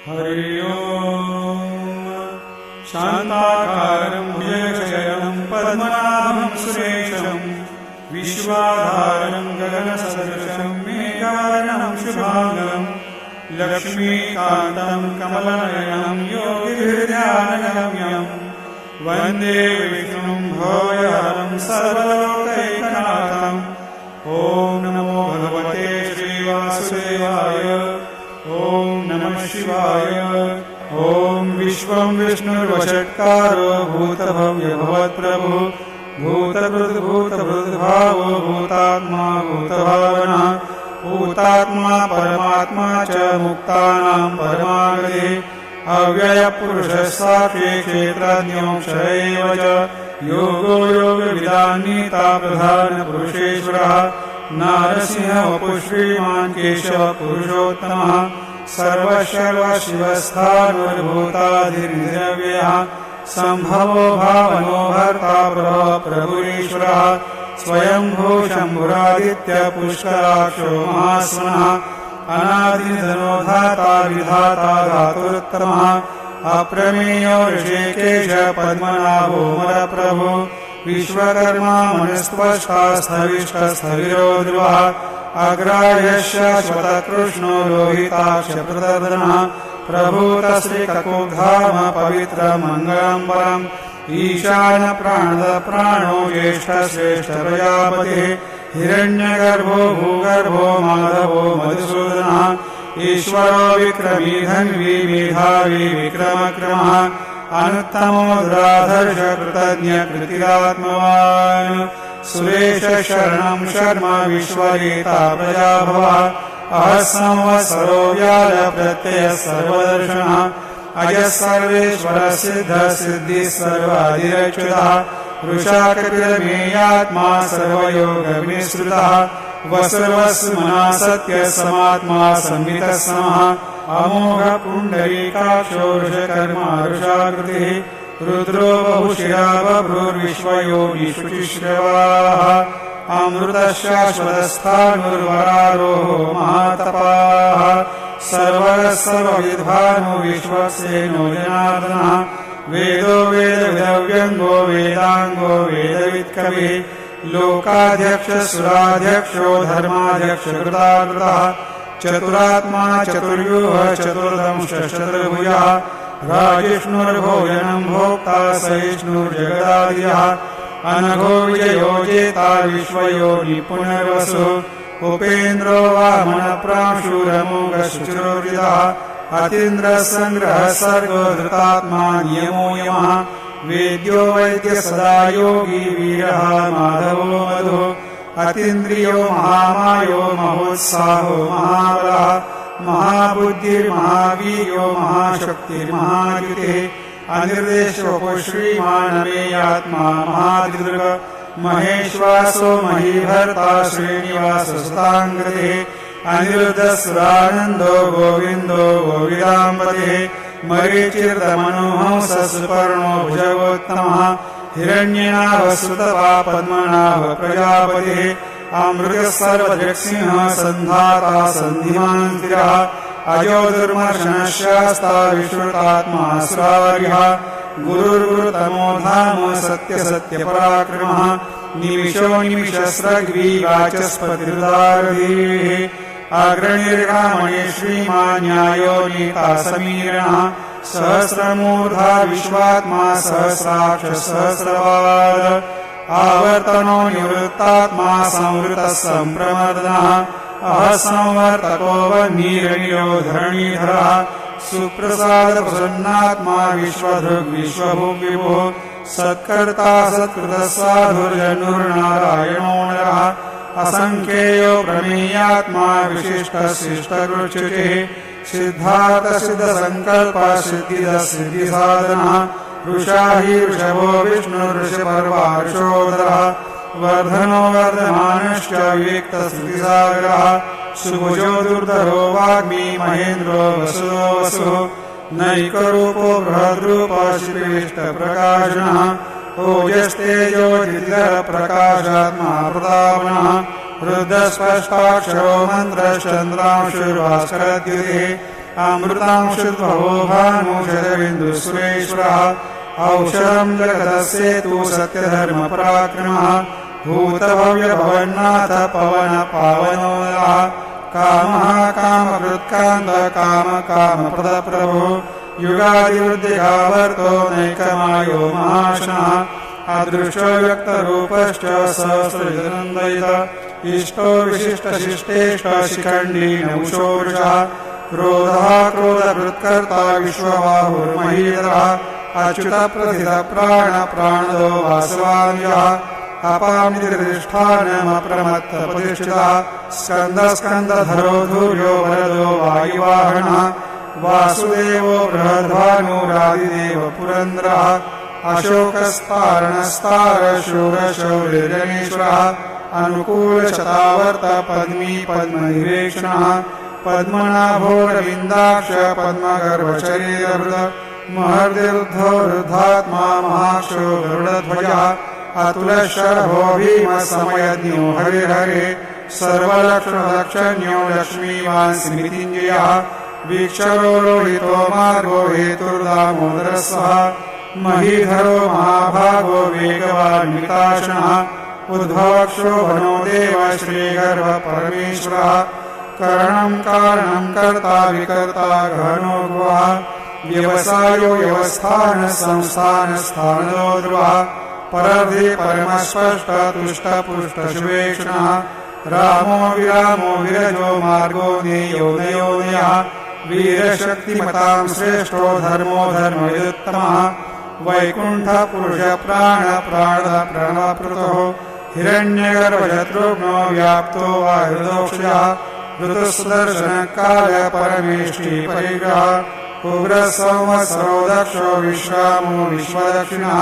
हरि ओम्। शान्ताकारं भुजगशयनं पद्मनाभं सुरेशं विश्वाधारं गगनसदृशं मेघवर्णं शुभांगं लक्ष्मीकान्तं कमलनयनं योगिभिर्ध्यानगम्यं वन्दे विष्णुं भवभयहरं सर्वलोकैकनाथम्। ॐ नमो भगवते श्रीवासुदेवाय। ॐ नमः शिवाय। ॐ विश्वं विष्णुर्वषट्कारो भूतभव्यभवत्प्रभुः भूतभृद्भावो भूतात्मा भूतभावनः भूतात्मा परमात्मा च मुक्तानां परमागतिः अव्ययपुरुषः साक्षी क्षेत्रज्ञो क्षरैव च योगो योगविदान्नीता प्रधानपुरुषेश्वरः नारसिंह वपुः श्रीमान् केशव पुरुषोत्तमः सर्वशिवस्थाणुर्भूताधिर्निरव्ययः सम्भवो भावनो भर्ता प्रभुरीश्वरः स्वयंभू शम्भुरादित्य पुष्कराक्षो महास्वनः अनादिनिधनो धाता विधाता धातुरुत्तमः अप्रमेयो ऋषिकेश पद्मनाभो मरप्रभु विश्वकर्मा मनुस्त्वष्टा स्थविष्ठस्थविरो ध्रुवः अग्राह्यश्च श्वतकृष्णो लोहिताक्षप्रदर्शनः प्रभूतश्रीककुधाम पवित्रमङ्गलं परम् ईशानप्राणदप्राणो ज्येष्ठश्रेष्ठ प्रजापतिः हिरण्यगर्भो भूगर्भो माधवो मधुसूदनः ईश्वरो विक्रमी धन्वी मेधावी विक्रमक्रमः अनुत्तमो दुराधर्ष कृतज्ञ कृतिरात्मवान् सुरेश शरणं शर्म विश्वरेता प्रजाभवः अहस्संवत्सरो व्याल प्रत्ययः सर्वदर्शनः अजः सर्वेश्वर सिद्ध सिद्धिः सर्वाधिरच्युतः वृषाकपिलमेयात्मा सर्वयोगविनिःसृतः वसुर्वसुमना सत्यसमात्मा संवितः समः अमोघ पुण्डरीकाक्षो वृषकर्मा वृषाकृतिः रुद्रो बहुशिरा बभ्रुर्विश्वयोनिषुचिश्रवाः अमृतशाश्वतस्थाणुर्वरारोहो महातपाः सर्वः सर्वविद्भानो विश्वक्सेनो जनार्दनः वेदो वेदविदव्यङ्गो वेदाङ्गो वेदवित्कविः लोकाध्यक्ष सुराध्यक्षो धर्माध्यक्ष कृताकृतः चतुरात्मा चतुर्व्यूह चतुर्दंश चतुर्भुजः राजिष्णुर्भोजनं भोक्ता सहिष्णुर्जगदादियः अनघो विजयो जेता विश्वयोनि पुनर्वसु उपेन्द्रो वामनप्रांशुरमोघशुचिरोहृदः अतीन्द्रः सङ्ग्रहः सर्गो धृतात्मा नियमो यमः वेद्यो वैद्य सदा योगी वीरः माधवो मधुः अतीन्द्रियो महामायो महोत्साहो महाबलः महाबुद्धिर्महावीर्यो महाशक्तिर्महायुतिः अनिर्देशो श्रीमानमेयात्मा महादिदुर्ग महेश्वासो महीभर्ता श्रीनिवाससुताङ्गतिः अनिरुद्धसुरानन्दो गोविन्दो गोविदाम्बतिः मरीचिर्दमनोहंससुपर्णो भुजगोत्तमः हिरण्यनाभसुतपा पद्मनाभ प्रजापतिः अमृतः सर्वजगत्सिंह सन्धाता सन्धिमान् स्थिरः अजो दुर्मर्शनः शास्ता विश्रुतात्मा सुरार्यः गुरुर्गुरुतमो धाम सत्यसत्यपराक्रमः निमिषो निमिषस्रग्वी वाचस्पतिर्दारधीः अग्रणिर्गामणे श्रीमान् न्यायो नीता समीरणः सहस्रमूर्धा विश्वात्मा सहस्राक्ष सहस्रवाद आवर्तनो निवृत्तात्मा संवृतः सम्प्रमदनः असंवर्तको वह्निरनिरो धरणीधरः सुप्रसाद प्रसन्नात्मा विश्वधृग् विश्वभुग्विभुः सत्कर्ता सत्कृतः साधुर्जनुर्नारायणो नरः असङ्ख्येयो प्रमेयात्मा विशिष्टः शिष्टरुचिः सिद्धार्थ सिद्धसङ्कल्प सिद्धिदः सिद्धिसाधनः वृषाहि वृषभो विष्णुर्षपर्वा ऋषोदरः वर्धनो वर्धमानश्च विवेक्तस्थितिसागरः सुभुजो दुर्धरो वाग्मी महेन्द्रो वसुदो वसुः नैकरूपो बृहद्रूप शिवेष्टप्रकाशनः ओजस्तेजो जितिधर प्रकाशात्मा प्रतापनः रुद्रस्पष्टाक्षरो मन्त्रश्चन्द्रांशुर्भास्करद्युतिः अमृतांशुद्भवो भानुषदबिन्दुसुरेश्वरः औषधम् जगदस्येतु सत्यधर्मपराक्रमः भूतभव्यभवन्नाथ पवन पावनोदः कामः कामकृत्कान्त कामप्रदप्रभो युगादिवृद्धिकावर्तो नैकमायो महाशनः अदृशो व्यक्तरूपश्च सहस्रजनन्दयित इष्टो विशिष्टशिष्टेष्ट शिखण्डी नौषोरुषः क्रोधः क्रोधकृत्कर्ता विश्वबाहुर्महीधरः अच्युतप्रथितप्राणदो वासवान्यः अपामितिष्ठानमप्रमत्तप्रतिष्ठितः स्कन्दधरो धूर्यो वरदो वायुवाहनः वासुदेवो बृहद्भानुरादिदेव पुरन्दरः अशोकस्तारणस्तारशूरशौर्यजनेश्वरः अनुकूलशतावर्त पद्मी पद्मनिवेक्षणः पद्मनाभोरविन्दाक्ष पद्मगर्भशरीरभृत महर्दिरुद्धो रुद्धात्मा महाक्षो गरुडध्वजः अतुलशरभो भीमसमयज्ञो हरिहरे सर्वलक्षणलक्षण्यो लक्ष्मीवान् स्मृतिञ्जयः वीक्षरो रोहितो मार्गो हेतुर्दामोदरः महीधरो महाभागो वेगवान्विताशनः उद्भवक्षो वनो देव श्रीगर्भ परमेश्वरः करणम् कारणम् कर्ता विकर्ता गहनो गुहा व्यवसायो व्यवस्थान संस्थान स्थानो ध्रुवः परधि परमस्पष्ट तुष्ट पुष्ट शुभेक्षणः रामो विरामो विरजो मार्गो नेयो नयोनयः वीरशक्तिमताम् श्रेष्ठो धर्मो धर्मयुत्तमः वैकुण्ठ पुरुष प्राण प्राणपृतो हिरण्यगर्भशत्रुघ्नो व्याप्तो वायुदोक्षयः ऋतुसुदर्शनकाल परमेष्टि परिग्रहः उग्रसंवत्सरो दक्षो विश्रामो विश्वदक्षिणः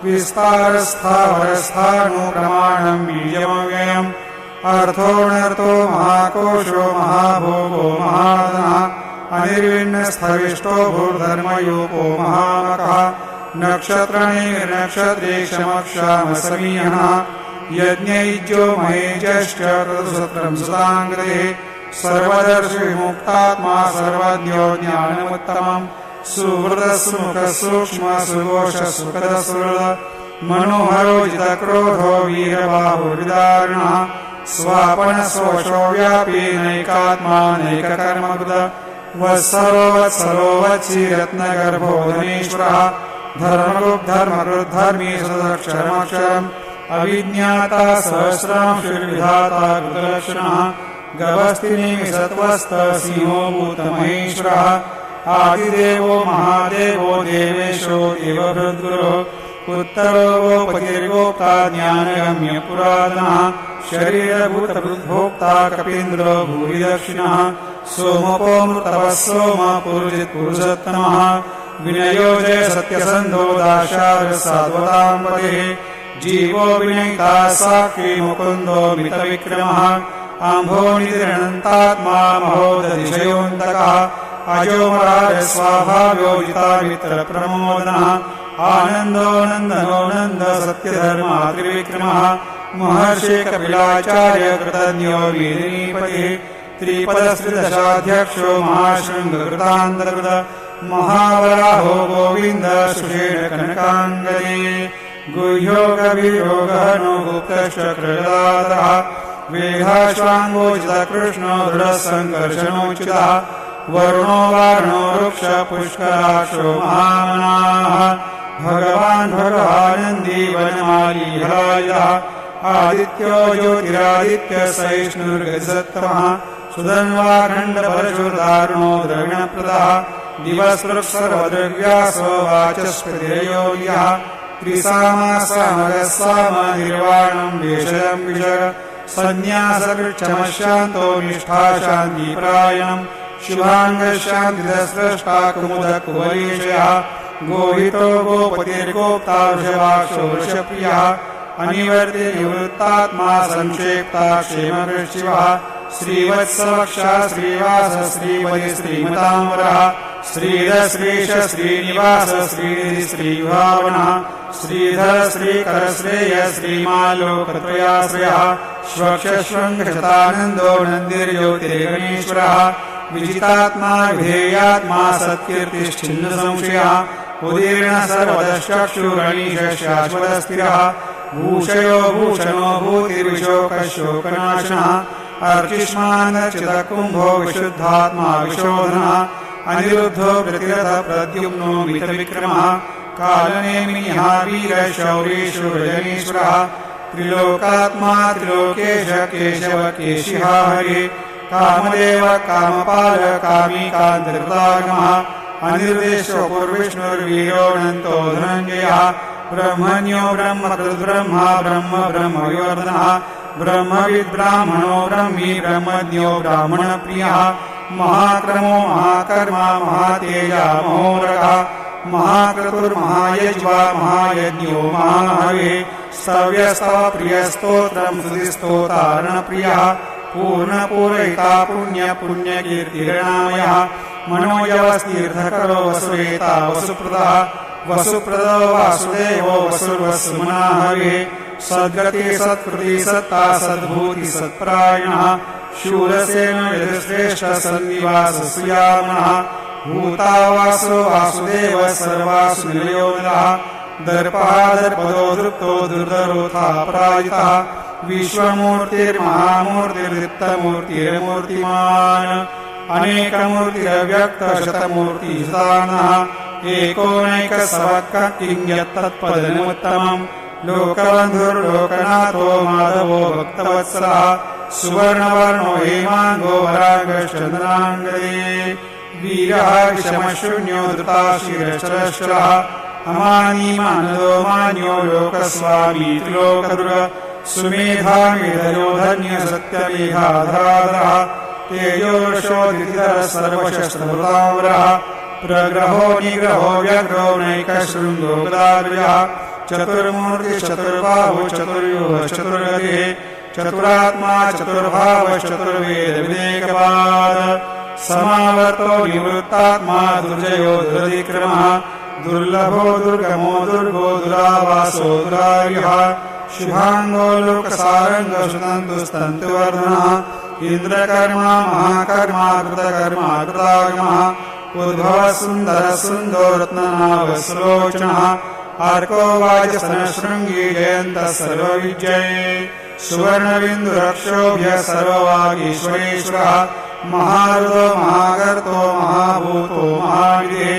विस्तारस्थावरस्थानुप्रमाणम् बीजमव्ययम् अर्थोऽनर्थो महाकोशो महाभोगो महाधनः अनिर्विण्णस्थविष्टो भूर्धर्मयूपो महामकः नक्षत्रणैर्नक्षत्रे क्षमक्षामसमीहनः यज्ञैज्यो महेजश्च ऋतुसत्रम् सुताङ्गते सर्वदर्शिविमुक्तात्मा सर्वज्ञो ज्ञानमुत्तमम् सुहृदसुमुखसूक्ष्म सुघोषसुखदसुहृद मनोहरो जितक्रोधो वीरबाहुर्विदारिणः स्वापनशोषो व्यापी नैकात्मा नैककर्मकृत वत्सरो वत्सीरत्नगर्भो धनेश्वरः धर्मकृद्धर्मी सदक्षरमक्षरम् अविज्ञाता सहस्रांशुर्विधाता कृतलक्षणः गभस्तिनेमि सत्त्वस्त सिंहो भूतमहेश्वरः आदिदेवो महादेवो देवेशो देवभृद्गुरो उत्तरो गोपतिर्गोप्ता ज्ञानगम्य पुरातनः शरीरभूतभृद्भोक्ता कपीन्द्रो भूरि दक्षिणः सोमपोऽमृतवः सोम पुरुषित्पुरुषोत्तमः विनयो जय सत्यसन्धो दाशारसात्वतां पतिः जीवो विनयिता साक्षी मुकुन्दो मितविक्रमः आम्भोनिधिरनन्तात्मा महोदधिशयोऽन्तकः अजोमराजस्वाभाव्यो जितामित्रप्रमोदनः आनन्दो नन्दनो नन्द सत्यधर्मात्रिविक्रमः महर्षि कपिलाचार्य कृतज्ञो वीरिणीपतिः त्रिपदस्त्रिदशाध्यक्षो महाशृङ्गकृतान्तर्गत महावराहो गोविन्द सुषेण कनकाङ्गदे गुह्यो गभीरो गहनो गुप्तश्चक्रदातः वेघाश्वाङ्गोचितकृष्णो दृढसङ्कर्षणोचितः वरुणो वारुणो वृक्ष पुष्कराक्षो महामनाः भगवान् भगवानन्दी वनमाली हलायः आदित्यो ज्योतिरादित्य सहिष्णुर्गतिसत्तमः सुधन्वाखण्डपरशुर्दारुणो द्रविणप्रदः दिवसृक्सर्वदृग्व्यासो वाचस्पतिरयो यः त्रिसामासामगस्साम निर्वाणम् वेषयम् विषय सन्न्यासकृच्छमशान्तो निष्ठाशान्तिपरायणम् शुभाङ्गशान्तिदस्रष्टा कुमुदकुवरीशयः गोहितो गोपतिर्गोप्ता वृषभाक्षो वृषप्रियः अनिवर्ति निवृत्तात्मा संक्षेप्ता क्षेमवृषिवः श्रीवत्सवक्षा श्रीवास श्रीवति श्रीमताम्बरः श्रीधश्रीश श्रीनिवास श्रीनिधि श्रीभावनः श्रीधर श्रीकरश्रेय श्रीमालोकत्रयाश्रयः श्वक्षशृङ्गशतानन्दो नन्दिर्ज्योतिर्गणेश्वरः विजितात्मा विधेयात्मा सत्कीर्तिश्चिन्न संशयः उदीर्ण सर्वतश्चक्षुरणीश शाश्वतस्थिरः भूषयो भूषणो भूतिर्विशोकशोकनाशनः अर्चिष्मानचितकुम्भो विशुद्धात्मा विशोधनः अनिरुद्धो प्रतिरथ प्रद्युम्नो मितविक्रमः कालनेमिः वीरशौरीषु रजनीश्वरः त्रिलोकात्मा त्रिलोकेश केशव केशिहा हरे कामदेव कामपाल कामिकान्तर्तागमः अनिर्देशो पूर्विष्णुर्वीरोऽनन्तो धनञ्जयः ब्रह्मण्यो ब्रह्मकृद्ब्रह्मा ब्रह्म ब्रह्मविवर्धनः ब्रह्मविद्ब्राह्मणो ब्रह्मी ब्रह्मज्ञो ब्राह्मणप्रियः महाक्रमो महाकर्मा महातेजा महोरगः महाक्रतुर्महायज्वा महायज्ञो महाहवे स्तव्यस्तव प्रियस्तोत्रम् स्तुतिस्तोतारणप्रियः पूर्णपूरयिता पुण्यपुण्यकीर्तिर्नामयः मनोयवस्तीर्थकरो वसुरेता वसुप्रदः वसुप्रदो वासुदेवो वसुर्वसुमनाहवे सद्गति सत्कृति सत्ता सद्भूति सत्परायणः शूरसेन यजुश्रेष्ठ सन्निवास सुयामनः भूतावासो वासुदेव सर्वासु निलयोनिलः दर्पः दर्पदो दृप्तो दुर्धरोथा पराजितः विश्वमूर्तिर्महामूर्तिर्दत्तमूर्तिर्मूर्तिमान् अनेकमूर्तिरव्यक्तशतमूर्तिशतानः एकोनैकसवक्कः किं यत्तत्पदमुत्तमम् लोकबन्धुर्लोकनाथो माधवो भक्तवत्सलः सुवर्णवर्णो हेमाङ्गो वराङ्गश्चन्द्राङ्गदे वीरः विषमशून्यो धृताशिरश्चरश्चरः अमानी मानदो मान्यो लोकस्वामी त्रिलोकदुर्ग सुमेधामेधयो धन्य सत्यमेधाधराधरः तेजोशोधितः सर्वशस्त्रभृतावरः प्रग्रहो निग्रहो व्यग्रो नैकशृङ्गो गदाग्रजः चतुर्मूर्तिश्चतुर्बाहो चतुर्युगश्चतुर्गतिः चतुरात्मा चतुर्भावश्चतुर्वेदविदेकपाद समावर्तो निवृत्तात्मा दुर्जयो दुरधिक्रमः दुर्लभो दुर्गमो दुर्गो दुरावासो दुरार्यः शुभाङ्गो लोकसारङ्गो सुतन्तुस्तन्तुवर्धनः इन्द्रकर्मा महाकर्मा कृतकर्मा कृतागमः उद्भवः सुन्दरः सुन्दो रत्ननाभः सुलोचनः अर्को वाजसनशृङ्गी जयन्तः सर्वविजये सुवर्णबिन्दुरक्षोभ्यः सर्ववागीश्वरेश्वरः महारुदो महागर्तो महाभूतो महाविदे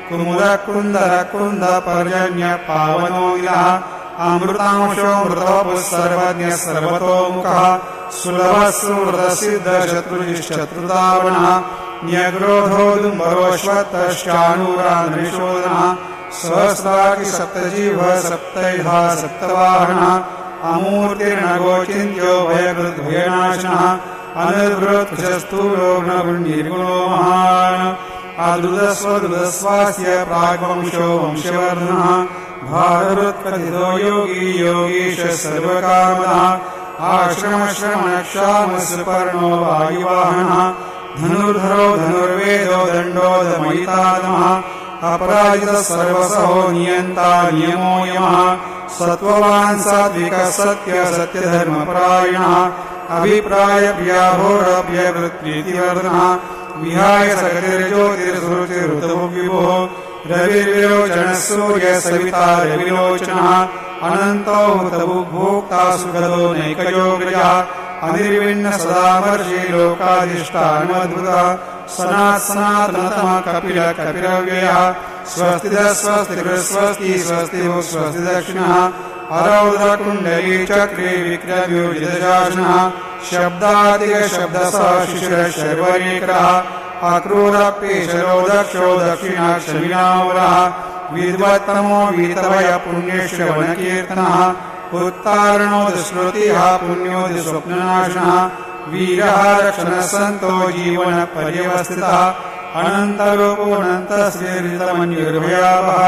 कुमुदकुन्दरकुन्दपर्जन्यः पावनो गिलः अमृतांशो मृतवपुः सर्वज्ञः सर्वतोमुखः सुलभः सुहृदसिद्धशत्रुजिश्चतुर्दावनः न्यग्रोधो दुम्बरोऽश्वत्थश्चाणूरान्निशोधनः सहस्राक्षि सप्तजीवः सप्तैधा सप्तवाहनः अमूर्तिर्नगोचिन्त्यो भयकृद्भयनाशनः अनिर्वृत्तस्थूलो निर्गुणो महान् आदृतस्वदृतस्वास्य प्राग्वंशो वंशवर्धनः भारवृत्कथितो योगी योगीश सर्वकामदः आश्रमश्रमणक्षामसुपर्णो वायुवाहनः धनुर्धरो धनुर्वेदो दण्डोदमयितादमः अपराजितः सर्वसहो नियन्ता नियमो यमः सत्त्ववान् सात्विकः सत्य सत्यधर्मपरायणः अभिप्राय प्रियाभोरप्यवृत्तिवर्धनः विहाय सगतिर्ज्योतिर्सुरुचिरुतभुविभो रविर्विलोचनः सूर्यः सविता रविलोचनः अनन्तो हुतभुग्भोक्ता सुगतो नैकयोग्रजः अनिर्विण्ण सदामर्षि लोकाधिष्ठानमद्भुतः सनातनतमः कपिल कपिलव्ययः स्वस्तिदः स्वस्तिर्स्वस्ति स्वस्तिभुः स्वस्ति दक्षिणः अरौद्रकुण्डली चक्रे विक्रम्योजितशासनः शब्दादिशब्दसः शिशिरः शर्वरेकरः अक्रूरपेशरो दक्षो दक्षिणाक्षमिनावरः विद्वत्तमो वीतभय पुण्यश्रवणकीर्तनः उत्तारणो दुष्कृतिः पुण्यो दुःस्वप्ननाशनः वीरः रक्षणसन्तो जीवनपर्यवस्थितः अनन्तरूपोऽनन्तश्रीरितमन्युर्भयावः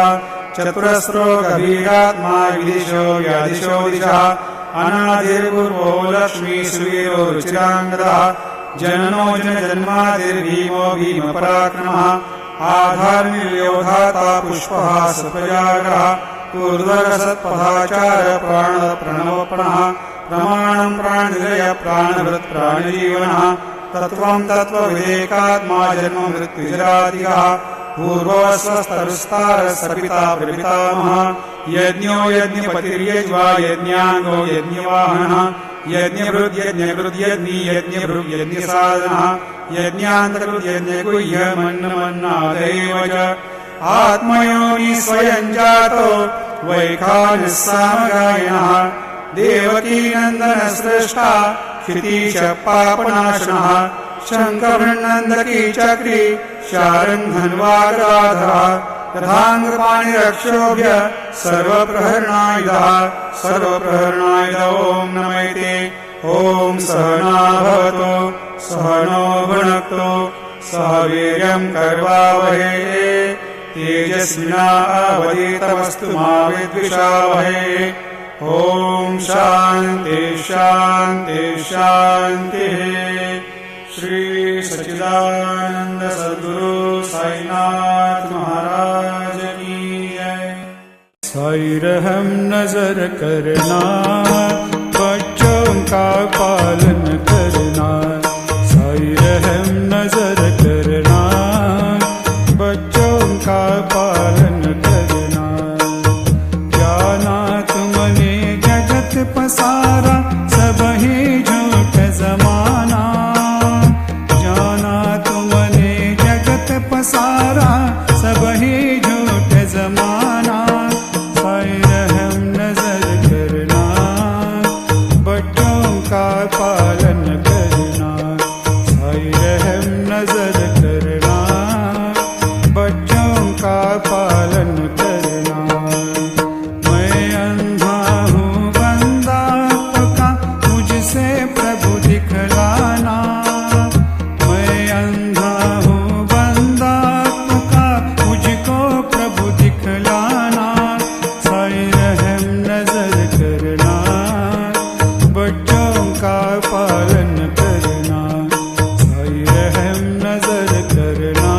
चतुरस्रो गभीरात्मा विदिशो व्यादिशो दिशः अनादिर्पूर्वो लक्ष्मी सुवीरो रुचिराङ्गदः जननो जनजन्मादिर्भीमो भीमपराक्रमः आधार्मिर्योधाता पुष्पः सप्रजागरः ऊर्ध्वगसत्पथाचार प्राणप्रणवपणः प्रमाणं प्राणनिलय प्राणभृत् प्राणजीवनः तत्त्वं तत्त्वविवेकात्मा जन्म मृत्युजरादिकः पूर्वस्वस्तरुस्तारसपिता प्रपितामहः यज्ञो यज्ञपतिर्यज्वा यज्ञाङ्गो यज्ञवाहनः यज्ञभृद्यज्ञकृद्यज्ञी यज्ञभृग्यज्ञसाधनः यज्ञान्तकृद्यज्ञगुह्यमन्नमन्नादेव च आत्मयोनि स्वयं जातो वैखानस्सामगायिनः देवकीनन्दनस्रष्टा क्षितीशपापनाशनः शङ्खभृन्नन्दकी चक्री शारङ्घन्वागराधरः तथाङ्गपाणिरक्षोभ्य सर्वप्रहरणायुधः सर्वप्रहरणायुध ॐ नमैते ॐ सहना भवतु सहनो भुनक्तु सह वीर्यं कर्वावहै तेजस्विनावधीतमस्तु मा विद्विषावहै ॐ शान्ति शान्ति शान्तिः। श्री सच्चिदानंद सद्गुरु साईनाथ महाराज की जय। साईरहम नजर करना, बच्चों का पालन करना, साईरहम नजर करना, बच्चों का पालन करना। जाना तुमने जगत पसारा, सब ही झूठ जमाना, पसारा सब ही झूठ जमाना। साईरहम नजर करना, बच्चों का पालन करना, साईरहम नजर करना, बच्चों का पालन करना। मैं अंधा हूँ बंदा आपका, मुझसे प्रभु दिखलाना। मैं अंधा दिखलाना। साईरहम नजर करना, बच्चों का पालन करना, साईरहम नजर करना,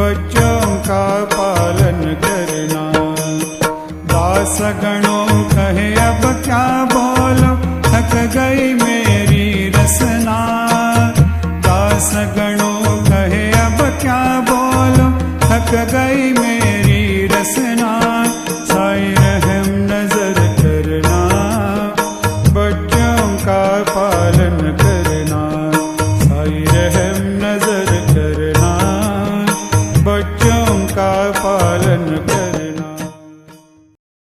बच्चों का पालन करना। दास गणों कहे अब क्या बोलो, थक गई मेरी रसना। दास गणों कहे अब क्या बोलो, थक गई